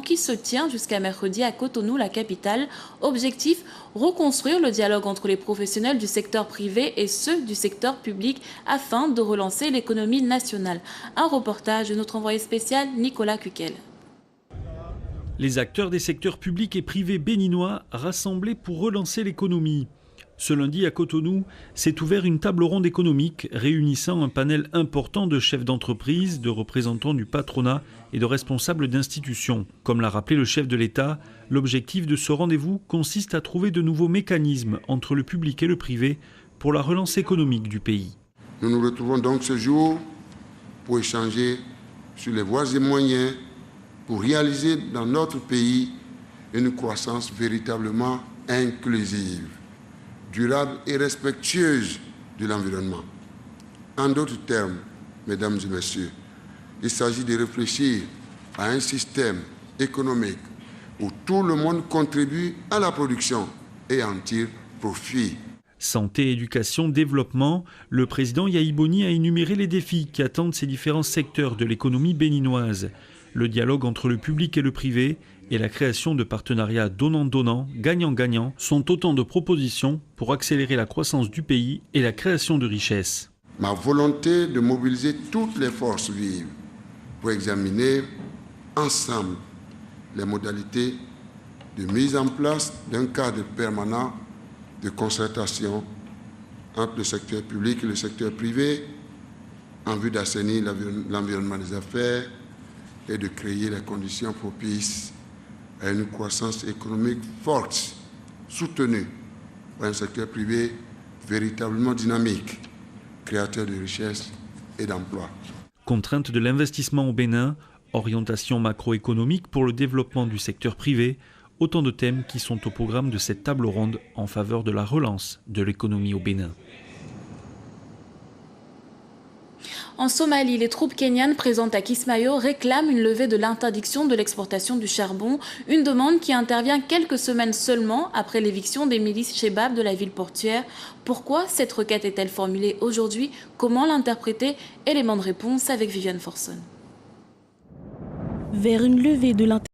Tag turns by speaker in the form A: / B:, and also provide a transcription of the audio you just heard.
A: qui se tient jusqu'à mercredi à Cotonou, la capitale. Objectif, reconstruire le dialogue entre les professionnels du secteur privé et ceux du secteur public afin de relancer l'économie nationale. Un reportage de notre envoyé spécial Nicolas Cuquel.
B: Les acteurs des secteurs publics et privés béninois rassemblés pour relancer l'économie. Ce lundi à Cotonou, s'est ouvert une table ronde économique réunissant un panel important de chefs d'entreprise, de représentants du patronat et de responsables d'institutions. Comme l'a rappelé le chef de l'État, l'objectif de ce rendez-vous consiste à trouver de nouveaux mécanismes entre le public et le privé pour la relance économique du pays.
C: Nous nous retrouvons donc ce jour pour échanger sur les voies et moyens pour réaliser dans notre pays une croissance véritablement inclusive, durable et respectueuse de l'environnement. En d'autres termes, mesdames et messieurs, il s'agit de réfléchir à un système économique où tout le monde contribue à la production et en tire profit.
B: Santé, éducation, développement, le président Yahi Boni a énuméré les défis qui attendent ces différents secteurs de l'économie béninoise. Le dialogue entre le public et le privé et la création de partenariats donnant-donnant, gagnant-gagnant sont autant de propositions pour accélérer la croissance du pays et la création de richesses.
C: Ma volonté de mobiliser toutes les forces vives pour examiner ensemble les modalités de mise en place d'un cadre permanent de concertation entre le secteur public et le secteur privé en vue d'assainir l'environnement des affaires et de créer les conditions propices à une croissance économique forte, soutenue par un secteur privé véritablement dynamique, créateur de richesses et d'emplois.
B: Contrainte de l'investissement au Bénin, orientation macroéconomique pour le développement du secteur privé, autant de thèmes qui sont au programme de cette table ronde en faveur de la relance de l'économie au Bénin.
A: En Somalie, les troupes kenyanes présentes à Kismayo réclament une levée de l'interdiction de l'exportation du charbon, une demande qui intervient quelques semaines seulement après l'éviction des milices Chebab de la ville portuaire. Pourquoi cette requête est-elle formulée aujourd'hui? Comment l'interpréter? Élément de réponse avec Viviane Forson.
D: Vers une levée de l'interdiction